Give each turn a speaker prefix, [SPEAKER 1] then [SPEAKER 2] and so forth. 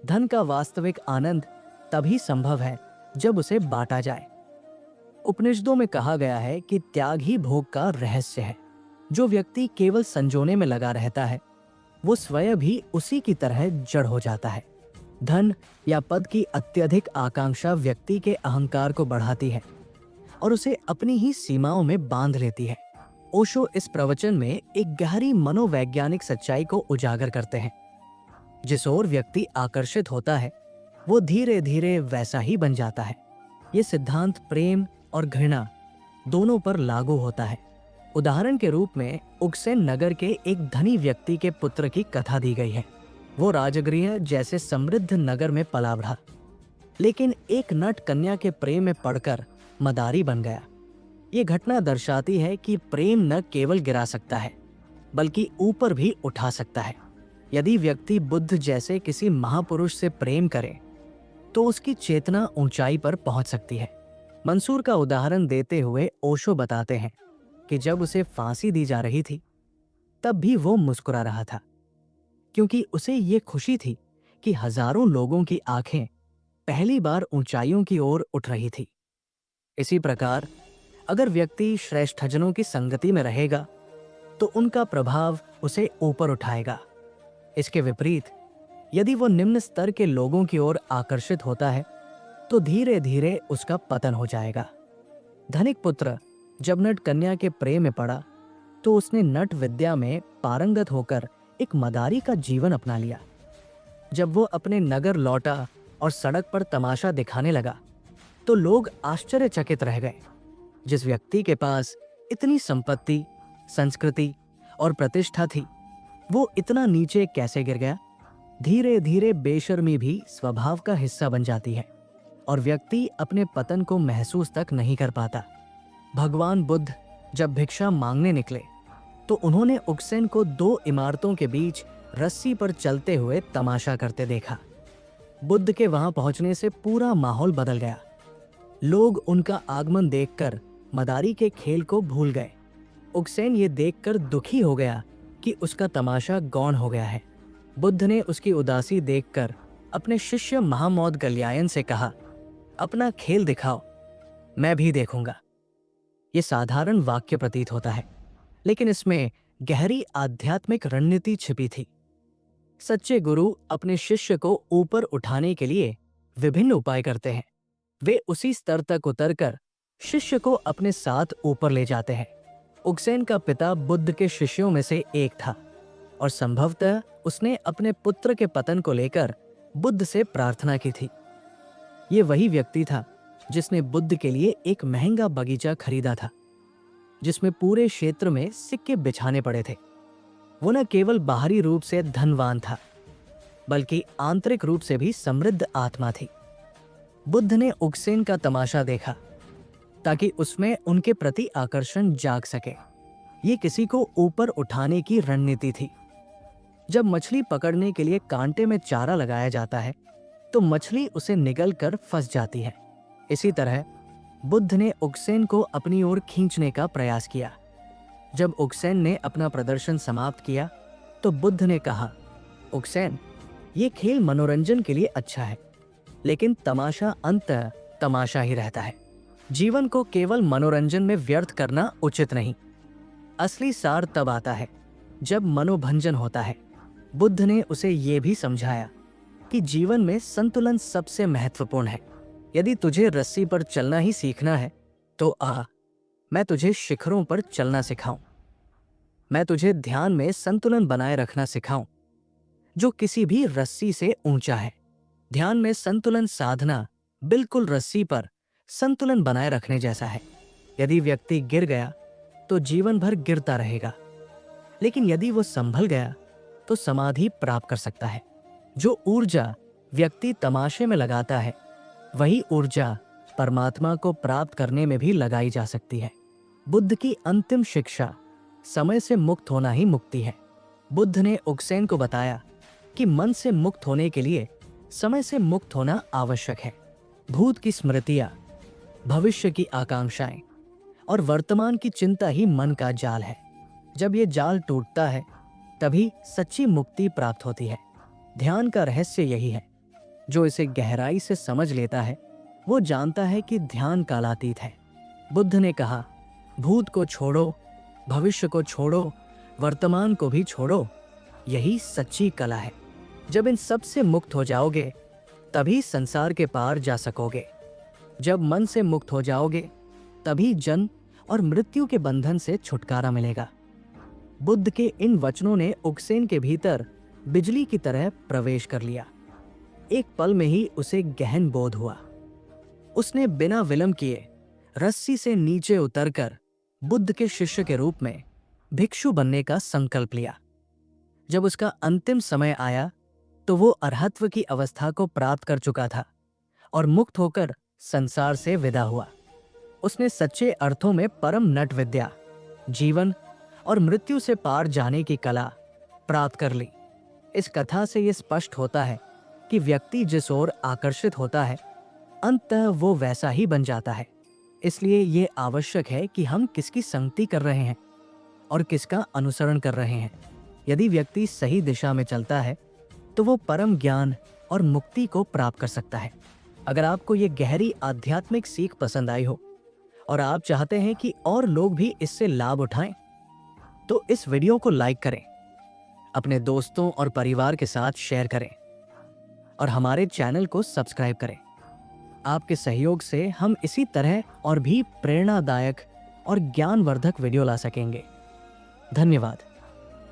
[SPEAKER 1] धन का वास्तविक आनंद तभी संभव है जब उसे बांटा जाए। उपनिषदों में कहा गया है कि त्याग ही भोग का रहस्य है। जो व्यक्ति केवल संजोने में लगा रहता है, वो स्वयं भी उसी की तरह जड़ हो जाता है। धन या पद की अत्यधिक आकांक्षा व्यक्ति के अहंकार को बढ़ाती है और उसे अपनी ही सीमाओं में बांध लेती है। ओशो इस प्रवचन में एक गहरी मनोवैज्ञानिक सच्चाई को उजागर करते हैं। जिस ओर व्यक्ति आकर्षित होता है, वो धीरे धीरे वैसा ही बन जाता है। ये सिद्धांत प्रेम और घृणा दोनों पर लागू होता है। उदाहरण के रूप में उगसेन नगर के एक धनी व्यक्ति के पुत्र की कथा दी गई है। वो राजगृह जैसे समृद्ध नगर में पला बढ़ा, लेकिन एक नट कन्या के प्रेम में पड़कर मदारी बन गया। ये घटना दर्शाती है कि प्रेम न केवल गिरा सकता है, बल्कि ऊपर भी उठा सकता है। यदि व्यक्ति बुद्ध जैसे किसी महापुरुष से प्रेम करे, तो उसकी चेतना ऊंचाई पर पहुंच सकती है। मंसूर का उदाहरण देते हुए ओशो बताते हैं कि जब उसे फांसी दी जा रही थी, तब भी वो मुस्कुरा रहा था, क्योंकि उसे ये खुशी थी कि हजारों लोगों की आंखें पहली बार ऊंचाइयों की ओर उठ रही थी। इसी प्रकार अगर व्यक्ति श्रेष्ठजनों की संगति में रहेगा, तो उनका प्रभाव उसे ऊपर उठाएगा। इसके विपरीत यदि वो निम्न स्तर के लोगों की ओर आकर्षित होता है, तो धीरे धीरे उसका पतन हो जाएगा। धनिक पुत्र जब नट कन्या के प्रेम में पड़ा, तो उसने नट विद्या में पारंगत होकर एक मदारी का जीवन अपना लिया। जब वो अपने नगर लौटा और सड़क पर तमाशा दिखाने लगा, तो लोग आश्चर्यचकित रह गए। जिस व्यक्ति के पास इतनी संपत्ति, संस्कृति और प्रतिष्ठा थी, वो इतना नीचे कैसे गिर गया? धीरे धीरे बेशर्मी भी स्वभाव का हिस्सा बन जाती है और व्यक्ति अपने पतन को महसूस तक नहीं कर पाता। भगवान बुद्ध जब भिक्षा मांगने निकले, तो उन्होंने उगसेन को 2 इमारतों के बीच रस्सी पर चलते हुए तमाशा करते देखा। बुद्ध के वहां पहुंचने से पूरा माहौल बदल गया। लोग उनका आगमन देखकर मदारी के खेल को भूल गए। उगसेन ये देखकर दुखी हो गया कि उसका तमाशा गौण हो गया है। बुद्ध ने उसकी उदासी देखकर अपने शिष्य महामौद गल्यायन से कहा, अपना खेल दिखाओ, मैं भी देखूंगा। ये साधारण वाक्य प्रतीत होता है, लेकिन इसमें गहरी आध्यात्मिक रणनीति छिपी थी। सच्चे गुरु अपने शिष्य को ऊपर उठाने के लिए विभिन्न उपाय करते हैं। वे उसी स्तर तक उतरकर शिष्य को अपने साथ ऊपर ले जाते हैं। उगसेन का पिता बुद्ध के शिष्यों में से एक था और संभवतः उसने अपने पुत्र के पतन को लेकर बुद्ध से प्रार्थना की थी। ये वही व्यक्ति था जिसने बुद्ध के लिए एक महंगा बगीचा खरीदा था, जिसमें पूरे क्षेत्र में सिक्के बिछाने पड़े थे। वो न केवल बाहरी रूप से धनवान था, बल्कि आंतरिक रूप से भी समृद्ध आत्मा थी। बुद्ध ने उगसेन का तमाशा देखा ताकि उसमें उनके प्रति आकर्षण जाग सके। ये किसी को ऊपर उठाने की रणनीति थी। जब मछली पकड़ने के लिए कांटे में चारा लगाया जाता है, तो मछली उसे निगल कर फंस जाती है। इसी तरह बुद्ध ने उगसेन को अपनी ओर खींचने का प्रयास किया। जब उगसेन ने अपना प्रदर्शन समाप्त किया, तो बुद्ध ने कहा, उगसेन, ये खेल मनोरंजन के लिए अच्छा है, लेकिन तमाशा अंततः तमाशा ही रहता है। जीवन को केवल मनोरंजन में व्यर्थ करना उचित नहीं। असली सार तब आता है जब मनोभंजन होता है। बुद्ध ने उसे ये भी समझाया कि जीवन में संतुलन सबसे महत्वपूर्ण है। यदि तुझे रस्सी पर चलना ही सीखना है, तो आ, मैं तुझे शिखरों पर चलना सिखाऊं। मैं तुझे ध्यान में संतुलन बनाए रखना सिखाऊं, जो किसी भी रस्सी से ऊंचा है। ध्यान में संतुलन साधना बिल्कुल रस्सी पर संतुलन बनाए रखने जैसा है। यदि व्यक्ति गिर गया, तो जीवन भर गिरता रहेगा, लेकिन यदि वो संभल गया, तो समाधि प्राप्त कर सकता है। जो ऊर्जा व्यक्ति तमाशे में लगाता है, वही ऊर्जा परमात्मा को प्राप्त करने में भी लगाई जा सकती है। बुद्ध की अंतिम शिक्षा समय से मुक्त होना ही मुक्ति है। बुद्ध ने उगसेन को बताया कि मन से मुक्त होने के लिए समय से मुक्त होना आवश्यक है। भूत की स्मृतियां, भविष्य की आकांक्षाएं और वर्तमान की चिंता ही मन का जाल है। जब ये जाल टूटता है, तभी सच्ची मुक्ति प्राप्त होती है। ध्यान का रहस्य यही है जो इसे गहराई से समझ लेता है वो जानता है कि ध्यान कालातीत है। बुद्ध ने कहा, भूत को छोड़ो, भविष्य को छोड़ो, वर्तमान को भी छोड़ो, यही सच्ची कला है। जब इन सब से मुक्त हो जाओगे तभी संसार के पार जा सकोगे। जब मन से मुक्त हो जाओगे तभी जन्म और मृत्यु के बंधन से छुटकारा मिलेगा। बुद्ध के इन वचनों ने उकसेन के भीतर बिजली की तरह प्रवेश कर लिया। एक पल में ही उसे गहन बोध हुआ। उसने बिना विलंब किए रस्सी से नीचे उतरकर बुद्ध के शिष्य के रूप में भिक्षु बनने का संकल्प लिया। जब उसका अंतिम समय आया तो वो अरहत्व की अवस्था को प्राप्त कर चुका था और मुक्त होकर संसार से विदा हुआ। उसने सच्चे अर्थों में परम नट विद्या, जीवन और मृत्यु से पार जाने की कला प्राप्त कर ली। इस कथा से ये स्पष्ट होता है कि व्यक्ति जिस ओर आकर्षित होता है अंततः वो वैसा ही बन जाता है। इसलिए ये आवश्यक है कि हम किसकी संगति कर रहे हैं और किसका अनुसरण कर रहे हैं। यदि व्यक्ति सही दिशा में चलता है तो वो परम ज्ञान और मुक्ति को प्राप्त कर सकता है। अगर आपको ये गहरी आध्यात्मिक सीख पसंद आई हो और आप चाहते हैं कि और लोग भी इससे लाभ उठाएं, तो इस वीडियो को लाइक करें, अपने दोस्तों और परिवार के साथ शेयर करें और हमारे चैनल को सब्सक्राइब करें। आपके सहयोग से हम इसी तरह और भी प्रेरणादायक और ज्ञानवर्धक वीडियो ला सकेंगे। धन्यवाद।